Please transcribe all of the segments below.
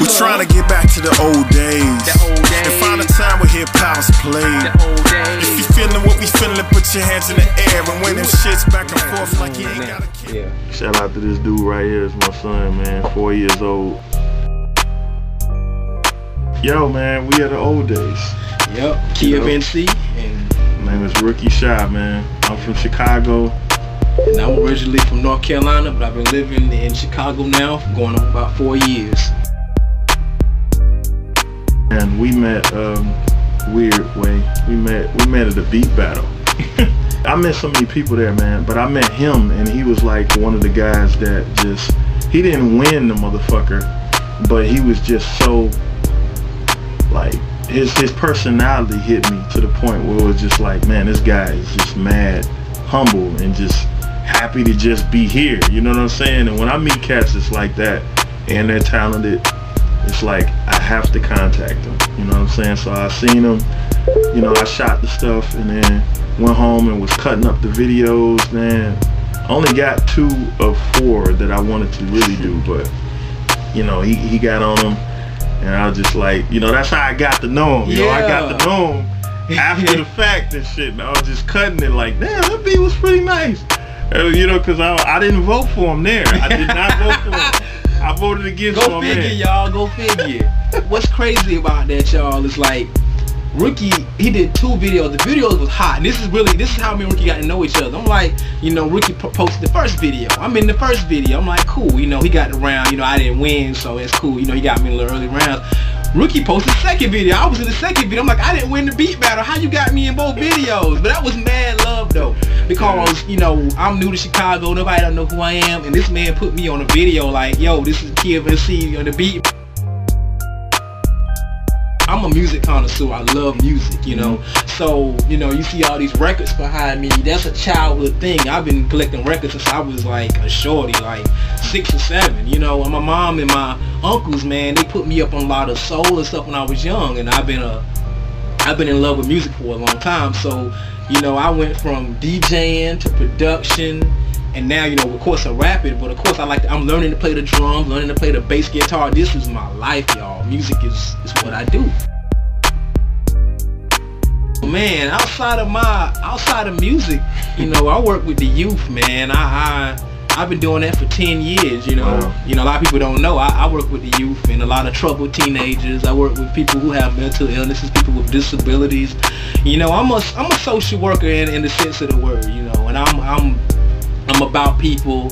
We're trying to get back to the old days. And find a time where hip hop's played. If you feeling what we feeling, put your hands in the air and win them shits back and forth like you ain't got a kid. Shout out to this dude right here. It's my son, man. 4 years old. Yo, man, we at the old days. Yep, Key of NC. My name is Rookie Shy, man. I'm from Chicago. And I'm originally from North Carolina, but I've been living in Chicago now for going on about 4 years. And we met weird way. We met at a beat battle. I met so many people there, man, but I met him and he was like one of the guys that just, he didn't win the motherfucker, but he was just so, like, his personality hit me to the point where it was just like, man, this guy is just mad humble and just happy to just be here, you know what I'm saying? And when I meet cats it's like that and they're talented, it's like I have to contact them, you know what I'm saying? So I seen them, you know, I shot the stuff and then went home and was cutting up the videos, man. I only got 2 of 4 that I wanted to really do, but you know, he got on them and I was just like, you know, that's how I got to know him, you know, I got to know him after the fact and shit, and I was just cutting it like, damn, that beat was pretty nice. You know, because I didn't vote for him there. I did not vote for him. I voted against him. Go figure, y'all. Go figure. What's crazy about that, y'all, is like, Rookie, he did 2 videos. The videos was hot. And this is how me and Rookie got to know each other. I'm like, you know, Rookie posted the first video. I'm in the first video. I'm like, cool. You know, he got the round. You know, I didn't win, so it's cool. You know, he got me in the early rounds. Rookie posted the second video. I was in the second video. I'm like, I didn't win the beat battle. How you got me in both videos? But that was mad love though, because you know I'm new to Chicago. Nobody don't know who I am, and this man put me on a video like, yo, this is Key of NC on the beat. I'm a music connoisseur. I love music, you know. So, you know, you see all these records behind me. That's a childhood thing. I've been collecting records since I was like a shorty, like 6 or 7. You know, and my mom and my uncles, man, they put me up on a lot of soul and stuff when I was young, and I've been in love with music for a long time. So, you know, I went from DJing to production. And now, you know, of course I rap it, but of course I'm learning to play the drums, learning to play the bass guitar. This is my life, y'all. Music is what I do. Man, outside of music, you know, I work with the youth, man. I've been doing that for 10 years, you know. Wow. You know, a lot of people don't know. I work with the youth and a lot of troubled teenagers. I work with people who have mental illnesses, people with disabilities. You know, I'm a social worker in the sense of the word, you know, and I'm about people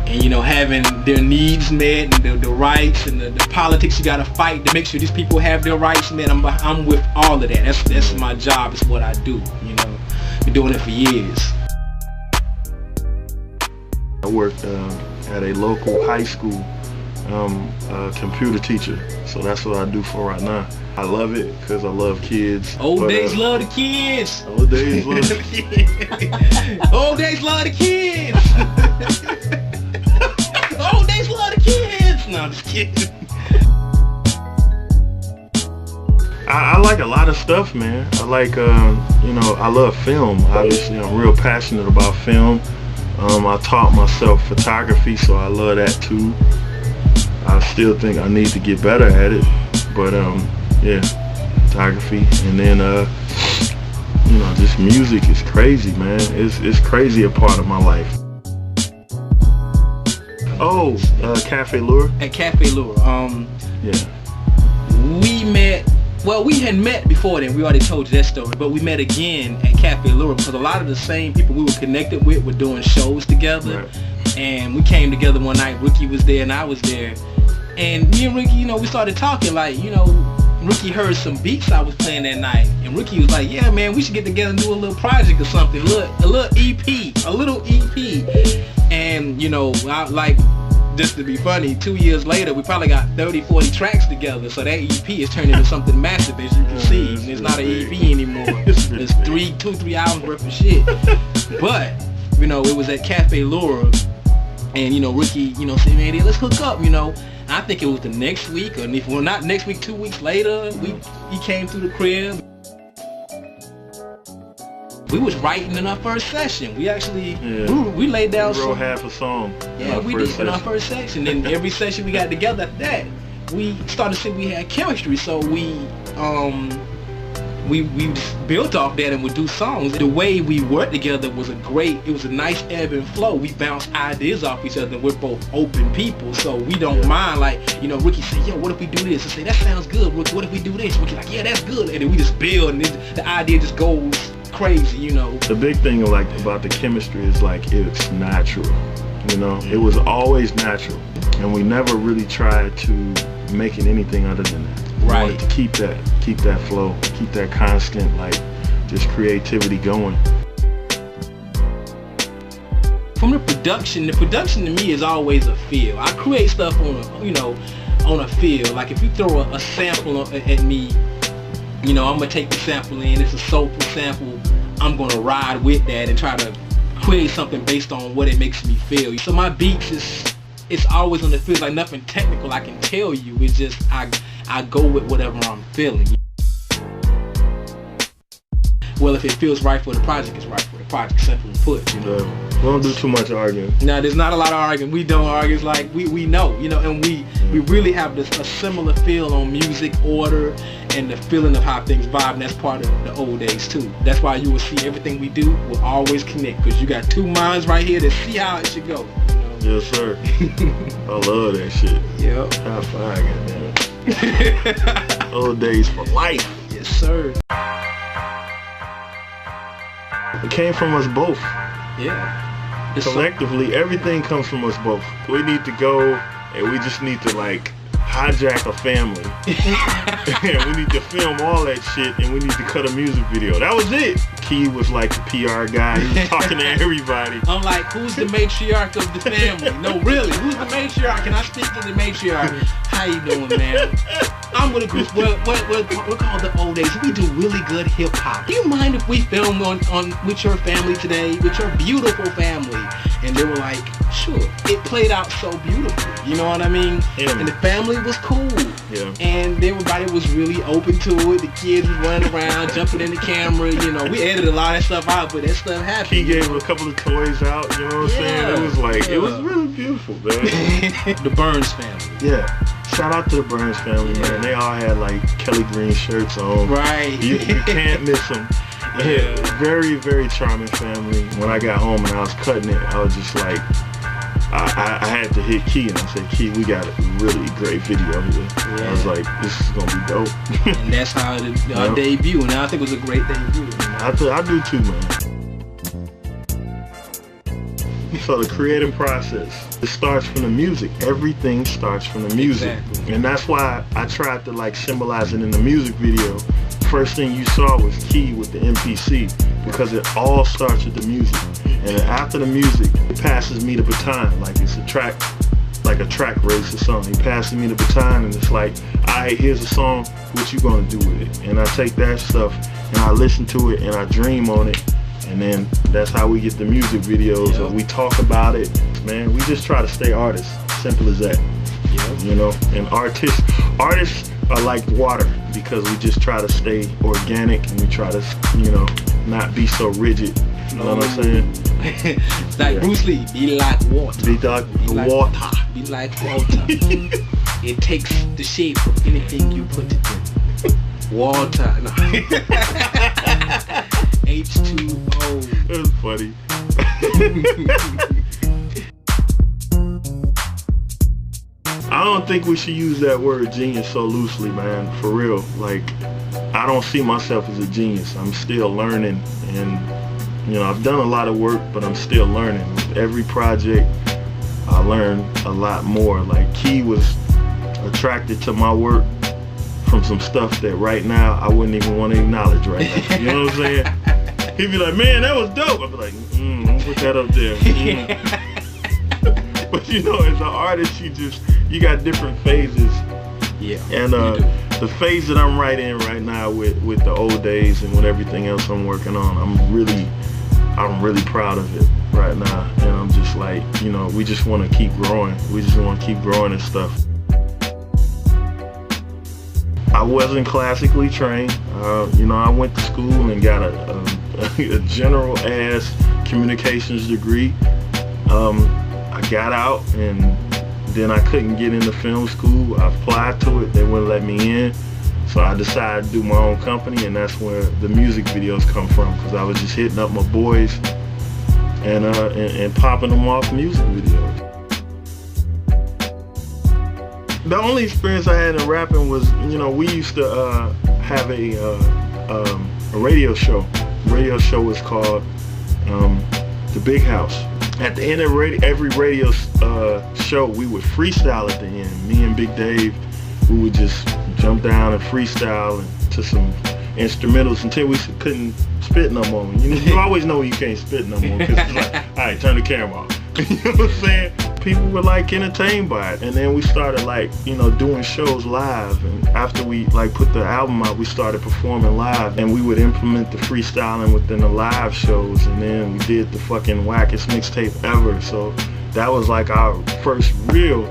and, you know, having their needs met and the rights and the politics you gotta fight to make sure these people have their rights met. I'm with all of that. That's my job. It's what I do, you know. Been doing it for years. I worked at a local high school. A computer teacher, so that's what I do for right now. I love it because I love kids. Ol'Days love the kids. Ol'Days love the kids. Ol'Days love the kids. Ol'Days love the kids. No, I'm just kidding. I like a lot of stuff, man. I like, you know, I love film. Obviously, I'm real passionate about film. I taught myself photography, so I love that too. I still think I need to get better at it, but yeah, photography, and then you know, just music is crazy, man. It's crazy a part of my life. Oh, Cafe Lure. At Cafe Lure, yeah, we met. Well, we had met before then. We already told you that story, but we met again at Cafe Lure because a lot of the same people we were connected with were doing shows together. Right. And we came together one night. Rookie was there and I was there, and me and Rookie, you know, we started talking. Like, you know, Rookie heard some beats I was playing that night, and Rookie was like, yeah, man, we should get together and do a little project or something, a little EP. And, you know, like, just to be funny, 2 years later, we probably got 30, 40 tracks together. So that EP is turned into something massive, as you can see. It's not an EP anymore. It's 2-3 hours worth of shit. But, you know, it was at Cafe Lure. And, you know, Rookie, you know, said, man, let's hook up, you know. And I think it was the next week, or if well, not next week, 2 weeks later, he came through the crib. We was writing in our first session. We actually, we laid down we wrote half a song. Yeah, we did in our first session. And every session we got together after that, we started to see we had chemistry, so we built off that and would do songs. The way we worked together was it was a nice ebb and flow. We bounced ideas off each other. We're both open people, so we don't mind, like, you know, Ricky say, yo, what if we do this? I say, that sounds good, Ricky, what if we do this? Ricky like, yeah, that's good. And then we just build, and the idea just goes crazy, you know. The big thing like about the chemistry is like it's natural, you know. It was always natural, and we never really tried to make it anything other than that. Right. We wanted to keep that flow, keep that constant, like, just creativity going. From the production to me is always a feel. I create stuff on a feel. Like if you throw a sample at me, you know, I'm gonna take the sample in. It's a soulful sample. I'm gonna ride with that and try to create something based on what it makes me feel. So my beats it's always on the feel, like nothing technical I can tell you. It's just I go with whatever I'm feeling. Well, if it feels right for the project, it's right for the project. Simple put, you know. We don't do too much arguing. No, there's not a lot of arguing. We don't argue. It's like we know, you know, and we really have a similar feel on music, order, and the feeling of how things vibe, and that's part of the old days too. That's why you will see everything we do will always connect, because you got two minds right here to see how it should go. You know? Yes, sir. I love that shit. Yep. High five, goddamn. Old days for life. Yes, sir. It came from us both. Yeah. Collectively, everything comes from us both. We need to go and we just need to like hijack a family. And we need to film all that shit, and we need to cut a music video. That was it. Key was like the PR guy. He was talking to everybody. I'm like, who's the matriarch of the family? No, really, who's the matriarch? Can I speak to the matriarch? How you doing, man? I'm with a group. We're called the Old Days. We do really good hip hop. Do you mind if we film on with your family today, with your beautiful family? And they were like, sure. It played out so beautiful. You know what I mean? Yeah. And the family was cool. Yeah. And everybody was really open to it. The kids was running around, jumping in the camera. You know, we edited a lot of that stuff out, but that stuff happened. He gave a couple of toys out. You know what I'm saying? It was like, it was really beautiful, man. The Burns family. Yeah. Shout out to the Burns family, man. They all had like Kelly Green shirts on. Right. You can't miss them. Yeah. Very, very charming family. When I got home and I was cutting it, I was just like, I had to hit Key, and I said, Key, we got a really great video here. Yeah. I was like, this is gonna be dope. And that's how our debut, and I think it was a great debut. I do too, man. So the creative process, it starts from the music. Everything starts from the music. Exactly. And that's why I tried to like symbolize it in the music video. First thing you saw was Key with the MPC, because it all starts with the music. And then after the music, it passes me the baton, like it's a track race or something. He passes me the baton, and it's like, alright, here's a song, what you gonna do with it? And I take that stuff and I listen to it and I dream on it. And then that's how we get the music videos, or we talk about it. Man, we just try to stay artists. Simple as that. Yep. You know, and artists are like water, because we just try to stay organic, and we try to, you know, not be so rigid. You know what I'm saying? Like Bruce Lee, be like water. Be like water. Be like water. It takes the shape of anything you put it in. Water. No. H2O. That's funny. I don't think we should use that word genius so loosely, man. For real. Like, I don't see myself as a genius. I'm still learning, and you know, I've done a lot of work, but I'm still learning. With every project, I learn a lot more. Like, Key was attracted to my work from some stuff that right now I wouldn't even want to acknowledge right now. You know what I'm saying? He'd be like, man, that was dope. I'd be like, don't put that up there. But you know, as an artist, you got different phases. Yeah. And the phase that I'm right in right now with the Old Days and with everything else I'm working on, I'm really proud of it right now. And I'm just like, you know, we just want to keep growing. We just want to keep growing and stuff. I wasn't classically trained. You know, I went to school and got a general ass communications degree. I got out and Then I couldn't get into film school. I applied to it, they wouldn't let me in. So I decided to do my own company, and that's where the music videos come from, because I was just hitting up my boys and popping them off music videos. The only experience I had in rapping was, we used to have a radio show. The radio show was called The Big House. At the end of every radio show, we would freestyle at the end. Me and Big Dave, we would just jump down and freestyle to some instrumentals until we couldn't spit no more. You always know you can't spit no more, because it's like, all right, turn the camera off. You know what I'm saying? People were like entertained by it, and then we started like doing shows live. And after we like put the album out, we started performing live, and we would implement the freestyling within the live shows. And then we did the fucking wackest mixtape ever. So that was like our first real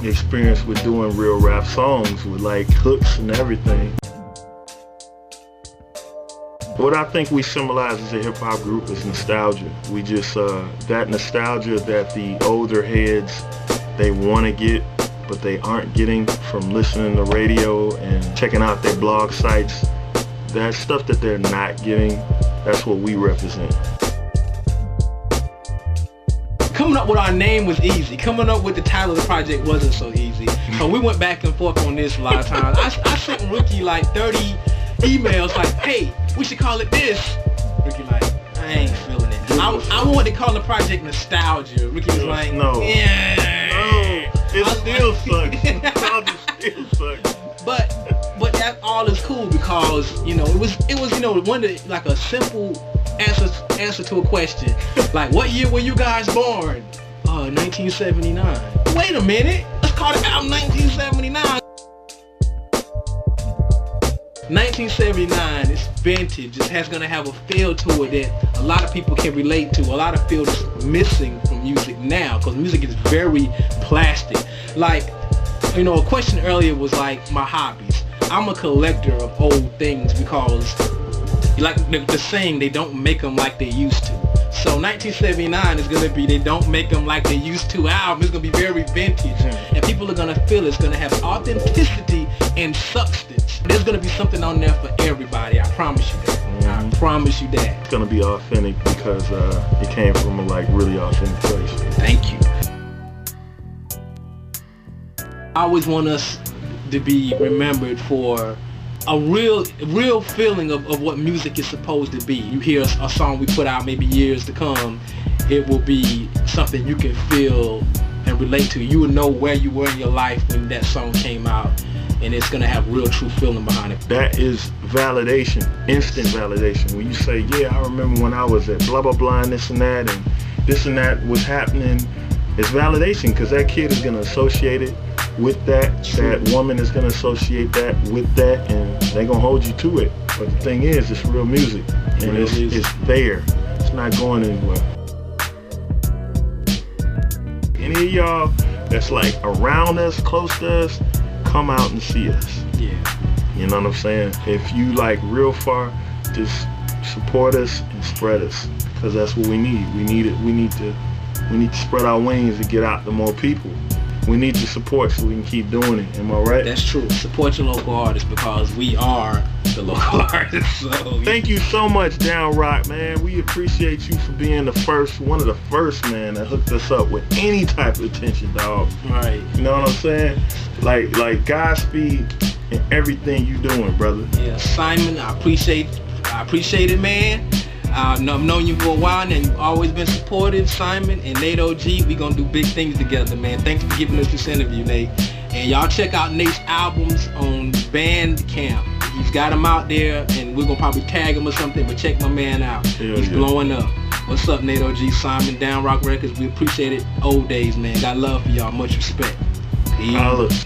experience with doing real rap songs with like hooks and everything. What I think we symbolize as a hip-hop group is nostalgia. We just, that nostalgia that the older heads, they want to get, but they aren't getting from listening to radio and checking out their blog sites. That stuff that they're not getting, that's what we represent. Coming up with our name was easy. Coming up with the title of the project wasn't so easy. So we went back and forth on this a lot of times. I sent Ricky like 30 emails like, hey, we should call it this. Ricky like, I ain't feeling it. I wanted to call the project Nostalgia. Ricky was like, no. Yeah. No, it still sucks. Nostalgia still sucks. But that all is cool because, it was one of like a simple answer to a question. Like, what year were you guys born? 1979. Wait a minute. Let's call the album 1979. 1979, it's vintage. It has gonna have a feel to it that a lot of people can relate to. A lot of feel that's missing from music now, because music is very plastic. Like, a question earlier was like my hobbies. I'm a collector of old things because, like the saying, they don't make them like they used to. So 1979 is gonna be they don't make them like they used to album. It's gonna be very vintage, and people are gonna feel it's gonna have authenticity and substance. There's gonna be something on there for everybody. I promise you that. I promise you that. It's gonna be authentic because it came from a like really authentic place. Thank you. I always want us to be remembered for a real feeling of what music is supposed to be. You hear a song we put out maybe years to come, it will be something you can feel and relate to. You will know where you were in your life when that song came out, and it's gonna have real true feeling behind it. That is validation, instant validation. When you say, yeah, I remember when I was at blah blah blah and this and that was happening, it's validation, because that kid is gonna associate it with that. That woman is gonna associate that with that, and they're gonna hold you to it. But the thing is, it's real music, and it's there. It's not going anywhere. Any of y'all that's like around us, close to us, come out and see us. Yeah. You know what I'm saying? If you like real far, just support us and spread us, because that's what we need. We need it. We need to spread our wings to get out to more people. We need your support so we can keep doing it. Am I right? That's true. Support your local artists, because we are the local artists. So thank you so much, Down Rock, man. We appreciate you for being one of the first, man, that hooked us up with any type of attention, dog. Right. You know what I'm saying? Like Godspeed in everything you doing, brother. Yeah, Simon, I appreciate it, man. I've known you for a while, and you've always been supportive, Simon. And NateOG, we gonna do big things together, man. Thanks for giving us this interview, Nate. And y'all check out Nate's albums on Bandcamp. He's got them out there, and we're gonna probably tag him or something, but check my man out. He's blowing up. What's up, NateOG, Simon, Down Rock Records? We appreciate it. Ol'Days, man. Got love for y'all. Much respect. Peace.